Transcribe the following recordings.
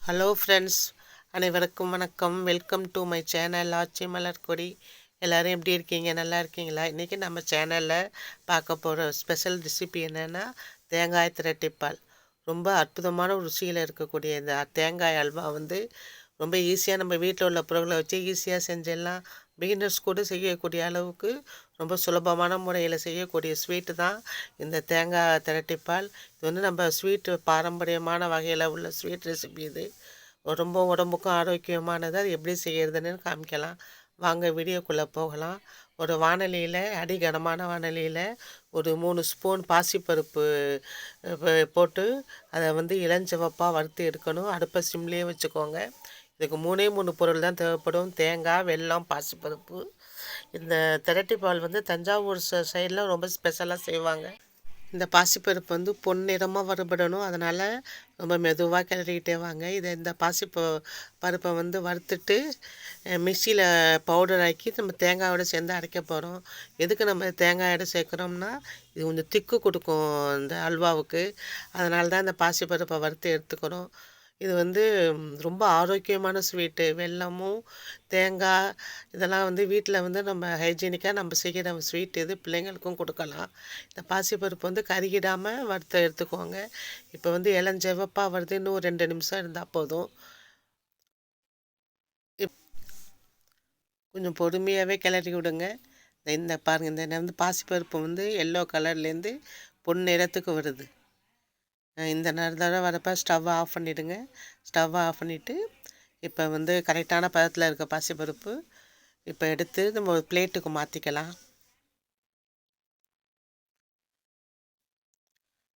Hello friends, அனைவருக்கும் வணக்கம். Welcome to my channel ஆச்சி மலர்கொடி. எல்லோரும் எப்படி இருக்கீங்க? நல்லா இருக்கீங்களா? இன்றைக்கி நம்ம சேனலில் பார்க்க போகிற ஸ்பெஷல் ரெசிபி என்னென்னா தேங்காய் திரட்டிப்பால். ரொம்ப அற்புதமான ருசியில் இருக்கக்கூடிய இந்த தேங்காய் அல்வா ரொம்ப ஈஸியாக நம்ம வீட்டில் உள்ள பொருட்களை வச்சு ஈஸியாக செஞ்சிடலாம். பிகினர்ஸ் கூட செய்யக்கூடிய அளவுக்கு ரொம்ப சுலபமான முறையில் செய்யக்கூடிய ஸ்வீட்டு தான் இந்த தேங்காய் திரட்டிப்பால். இது நம்ம ஸ்வீட்டு பாரம்பரியமான வகையில் உள்ள ஸ்வீட் ரெசிபி. இது ரொம்ப உடம்புக்கும் ஆரோக்கியமானது. அது எப்படி செய்கிறதுன்னு காமிக்கலாம். வாங்க வீடியோக்குள்ளே போகலாம். ஒரு வானலியில் அடிகனமான வானலியில் ஒரு 3 ஸ்பூன் பாசிப்பருப்பு போட்டு அதை இளஞ்சிவப்பாக வறுத்து எடுக்கணும். அடுப்பை சிம்லேயே வச்சுக்கோங்க. இதுக்கு 3 பொருள் தான் தேவைப்படும்: தேங்காய், வெல்லம், பாசிப்பருப்பு. இந்த திரட்டிப்பால் தஞ்சாவூர் சைடில் ரொம்ப ஸ்பெஷலாக செய்வாங்க. இந்த பாசிப்பருப்பு பொன்னிறமாக வறுபடணும். அதனால் ரொம்ப மெதுவாக கிளறிக்கிட்டே வாங்க. இந்த பருப்பை வறுத்துட்டு மிக்சியில் பவுடர் ஆக்கி நம்ம தேங்காயோடு சேர்ந்து அரைக்க போகிறோம். எதுக்கு நம்ம தேங்காயோடு சேர்க்குறோம்னா, இது கொஞ்சம் திக்கு கொடுக்கும் இந்த அல்வாவுக்கு. அதனால தான் இந்த பாசிப்பருப்பை வறுத்து எடுத்துக்கிறோம். இது ரொம்ப ஆரோக்கியமான ஸ்வீட்டு. வெல்லமும் தேங்காய் இதெல்லாம் வீட்டில் நம்ம ஹைஜீனிக்காக நம்ம செய்கிற ஸ்வீட். இது பிள்ளைங்களுக்கும் கொடுக்கலாம். இந்த பாசிப்பருப்பு கருகிடாமல் வறுத்து எடுத்துக்கோங்க. இப்போ இளஞ்சிவப்பாக வருது. இன்னும் 2 நிமிஷம் இருந்தால் போதும். கொஞ்சம் பொறுமையாகவே கிளறி விடுங்க. இந்த பாருங்கள், இந்த பாசிப்பருப்பு எல்லோ கலர்லேருந்து பொன்னிறத்துக்கு வருது. இந்த நேரத்தோட வரப்போ ஸ்டவ்வை ஆஃப் பண்ணிவிடுங்க. ஸ்டவ்வை ஆஃப் பண்ணிவிட்டு இப்போ கரெக்டான பதத்தில் இருக்க பாசிப்பருப்பு இப்போ எடுத்து நம்ம ஒரு பிளேட்டுக்கு மாற்றிக்கலாம்.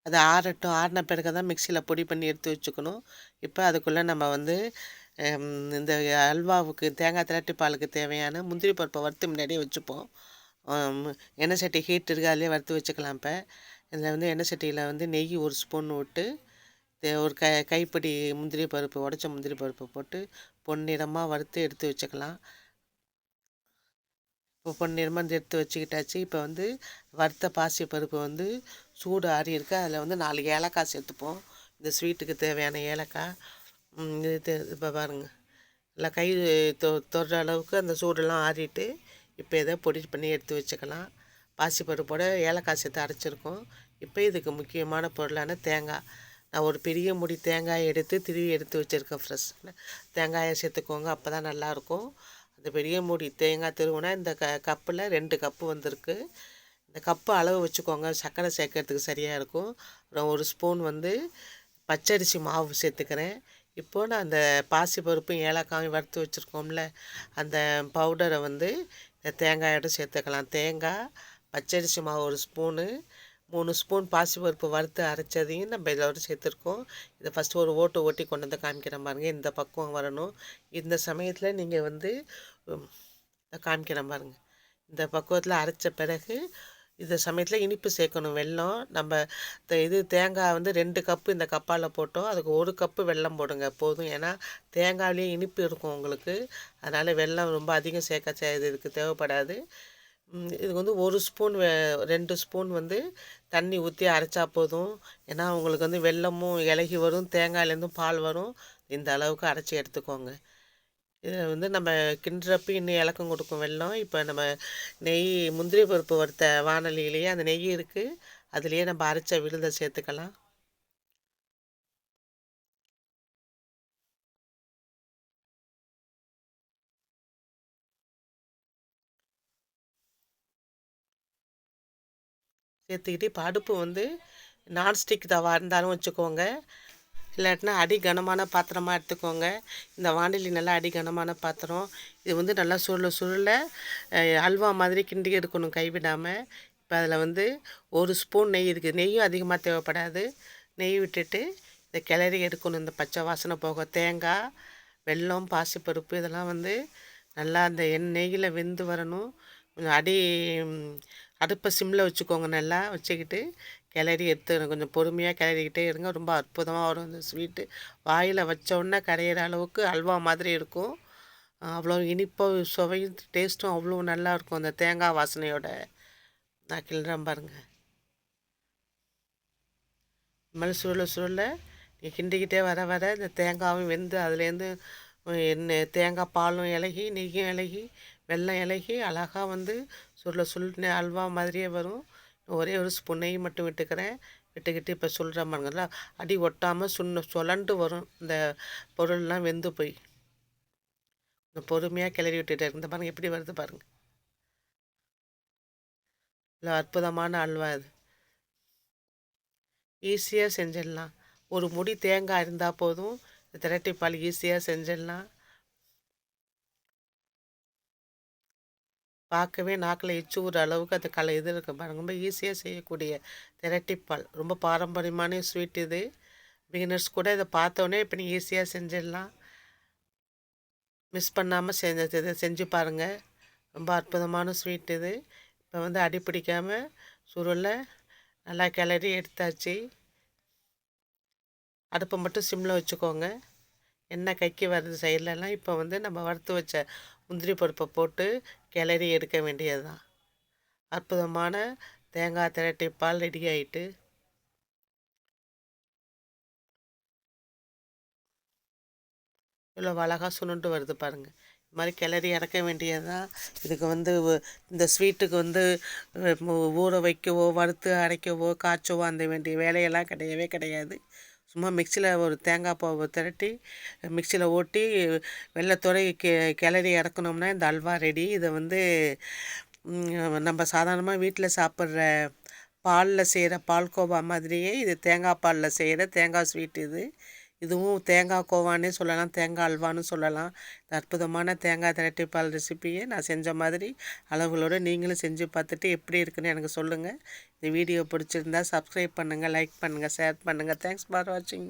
அது ஆறட்டும். ஆறின பிறகு தான் மிக்சியில் பொடி பண்ணி எடுத்து வச்சுக்கணும். இப்போ அதுக்குள்ளே நம்ம இந்த அல்வாவுக்கு தேங்காய் திரட்டி பாலுக்கு தேவையான முந்திரி பருப்பை வறுத்து முன்னாடியே வச்சுப்போம். எண்ணெய் சட்டி ஹீட் இருக்குது, அதிலே வறுத்து வச்சுக்கலாம். இப்போ இதில் எண்ணெய் சட்டியில் நெய் 1 ஸ்பூன் விட்டு ஒரு கைப்பிடி முந்திரி பருப்பு, உடச்ச முந்திரி பருப்பு போட்டு பொன்னிறமாக வறுத்து எடுத்து வச்சுக்கலாம். இப்போ பொன்னிறமாக எடுத்து வச்சுக்கிட்டாச்சு. இப்போ வறுத்த பாசி பருப்பு சூடு ஆறி இருக்கு. அதில் 4 ஏலக்காய் சேர்த்துப்போம். இந்த ஸ்வீட்டுக்கு தேவையான ஏலக்காய். இது இப்போ பாருங்கள், இல்லை கை தொடுற அளவுக்கு அந்த சூடெல்லாம் ஆறிட்டு இப்போ இதை பொடி பண்ணி எடுத்து வச்சுக்கலாம். பாசிப்பருப்போட ஏலக்காய் சேர்த்து அரைச்சிருக்கோம். இப்போ இதுக்கு முக்கியமான பொருளான தேங்காய். நான் ஒரு பெரிய முடி தேங்காயை எடுத்து திருவி எடுத்து வச்சுருக்கேன். ஃப்ரெஷ்ஷான தேங்காயை சேர்த்துக்கோங்க, அப்போ தான் நல்லாயிருக்கும். அந்த பெரிய மூடி தேங்காய் திருவுனா இந்த கப்பில் 2 கப்பு வந்திருக்கு. இந்த கப்பு அளவு வச்சுக்கோங்க, சர்க்கரை சேர்க்கறதுக்கு சரியாக இருக்கும். அப்புறம் 1 ஸ்பூன் பச்சரிசி மாவு சேர்த்துக்கிறேன். இப்போது நான் அந்த பாசிப்பருப்பும் ஏலக்காயும் வறுத்து வச்சுருக்கோம்ல, அந்த பவுடரை இந்த தேங்காயோடு சேர்த்துக்கலாம். தேங்காய், பச்சரிசி மாவு 1 ஸ்பூனு, 3 ஸ்பூன் பாசிப்பருப்பு வறுத்து அரைச்சதையும் நம்ம இதோட சேர்த்துருக்கோம். இதை ஃபஸ்ட்டு ஒரு ஓட்டி கொண்டு காமிக்கிறேன் பாருங்கள். இந்த பக்குவம் வரணும். இந்த சமயத்தில் நீங்கள் காமிக்கிறேன் பாருங்கள். இந்த பக்குவத்தில் அரைச்ச பிறகு இந்த சமயத்தில் இனிப்பு சேர்க்கணும். வெல்லம் நம்ம இது தேங்காய் 2 கப்பு இந்த கப்பால் போட்டோம். அதுக்கு 1 கப்பு வெல்லம் போடுங்க போதும். ஏன்னா தேங்காயிலேயே இனிப்பு இருக்கும் உங்களுக்கு. அதனால் வெல்லம் ரொம்ப அதிகம் சேர்க்க இதுக்கு தேவைப்படாது. இதுக்கு 1 ஸ்பூன் 2 ஸ்பூன் தண்ணி ஊற்றி அரைச்சா போதும். ஏன்னா உங்களுக்கு வெல்லமும் இலகி வரும், தேங்காயிலேருந்தும் பால் வரும். இந்த அளவுக்கு அரைச்சி எடுத்துக்கோங்க. இதை நம்ம கிண்டுறப்ப இன்னும் இலக்கம் கொடுக்கும் வெல்லம். இப்போ நம்ம நெய் முந்திரி பருப்பு வறுத்த வானலியிலேயே அந்த நெய் இருக்குது, அதுலேயே நம்ம அரைச்ச விழுதை சேர்த்துக்கலாம். சேர்த்துக்கிட்டு இப்போ அடுப்பு நான்ஸ்டிக் தவா இருந்தாலும் வச்சுக்கோங்க, இல்லாட்டினா அடி கனமான பாத்திரமாக எடுத்துக்கோங்க. இந்த வானிலை நல்லா அடி கனமான பாத்திரம். இது நல்லா சுருள அல்வா மாதிரி கிண்டி எடுக்கணும் கைவிடாமல். இப்போ அதில் 1 ஸ்பூன் நெய் இருக்குது. நெய்யும் அதிகமாக தேவைப்படாது. நெய் விட்டுட்டு இதை கிளறி எடுக்கணும். இந்த பச்சை வாசனை போக தேங்காய், வெல்லம், பாசிப்பருப்பு இதெல்லாம் நல்லா அந்த நெய்யில் வெந்து வரணும். கொஞ்சம் அடுப்பை சிம்மில் வச்சுக்கோங்க. நல்லா வச்சுக்கிட்டு கிளறி எடுத்து கொஞ்சம் பொறுமையாக கிளறிக்கிட்டே இருங்க. ரொம்ப அற்புதமாக வரும் இந்த ஸ்வீட்டு. வாயில் வச்சோடனே கரையிற அளவுக்கு அல்வா மாதிரி இருக்கும். அவ்வளோ இனிப்பாக சுவையும் டேஸ்ட்டும் அவ்வளோ நல்லாயிருக்கும் அந்த தேங்காய் வாசனையோட. நான் கிளறேன் பாருங்கள். இது மாதிரி சுருள கிண்டிக்கிட்டே வர வர இந்த தேங்காயும் வெந்து அதுலேருந்து எண்ணெய் தேங்காய் பாலும் இலகி நெய்யும் இலகி வெல்லம் இலகி அழகாக வந்து சுருள அல்வா மாதிரியே வரும். ஒரே ஒரு ஸ்பூன் நெய் மட்டும் விட்டுக்கிறேன். விட்டுக்கிட்டு இப்போ சொல்கிற மாதிரிங்களா அடி ஒட்டாமல் சுழண்டு வரும் இந்த பொருள்லாம் வெந்து போய். இந்த பொறுமையாக கிளறி விட்டுட்டு இந்த பாருங்கள் எப்படி வருது பாருங்கள். இல்லை அற்புதமான அல்வா இது. ஈஸியாக செஞ்சிடலாம். ஒரு முடி தேங்காய் இருந்தால் போதும், திரட்டிப்பால் ஈஸியாக செஞ்சிடலாம். பார்க்கவே நாக்கில் எச்சு ஊற அளவுக்கு அது இது இருக்குது பாருங்க. ரொம்ப ஈஸியாக செய்யக்கூடிய திரட்டிப்பால் ரொம்ப பாரம்பரியமான ஸ்வீட் இது. பிகினர்ஸ் கூட இதை பார்த்தோன்னே இப்போ நீங்கள் ஈஸியாக செஞ்சிடலாம். மிஸ் பண்ணாமல் செஞ்சு பாருங்கள். ரொம்ப அற்புதமான ஸ்வீட் இது. இப்போ வந்து அடி பிடிக்காமல் சுருளை நல்லா கிளறி எடுத்தாச்சு. அடுப்பை மட்டும் சிம்மில் வச்சுக்கோங்க. எண்ணெய் கைக்கு வருது சைட்லலாம். இப்போ வந்து நம்ம வறுத்து வச்ச முந்திரி பருப்பை போட்டு கிளறி எடுக்க வேண்டியது தான். அற்புதமான தேங்காய் திரட்டி பால் ரெடி ஆகிட்டு இவ்வளோ அழகாக சுருண்டு வருது பாருங்கள். இது மாதிரி கிளறி இறக்க வேண்டியது தான். இதுக்கு வந்து இந்த ஸ்வீட்டுக்கு வந்து ஊற வைக்கவோ வறுத்து அரைக்கவோ காய்ச்சவோ அந்த வேண்டிய வேலையெல்லாம் கிடையவே கிடையாது. சும்மா மிக்சியில் ஒரு தேங்காய் பாவை திரட்டி மிக்சியில் ஓட்டி வெள்ளத்தோட கிளறி இறக்கணும்னா இந்த அல்வா ரெடி. இதை வந்து நம்ம சாதாரணமாக வீட்டில் சாப்பிட்ற பாலில் செய்கிற பால்கோவா மாதிரியே இது தேங்காய் பாலில் செய்கிற தேங்காய் ஸ்வீட் இது. இதுவும் தேங்காய் கோவானே சொல்லலாம், தேங்காய் அல்வான்னு சொல்லலாம். இந்த அற்புதமான தேங்காய் திரட்டிப்பால் ரெசிப்பியை நான் செஞ்ச மாதிரி அளவுகளோடு நீங்களும் செஞ்சு பார்த்துட்டு எப்படி இருக்குன்னு எனக்கு சொல்லுங்கள். இந்த வீடியோ பிடிச்சிருந்தா சப்ஸ்கிரைப் பண்ணுங்கள், லைக் பண்ணுங்கள், ஷேர் பண்ணுங்கள். தேங்க்ஸ் ஃபார் வாட்சிங்.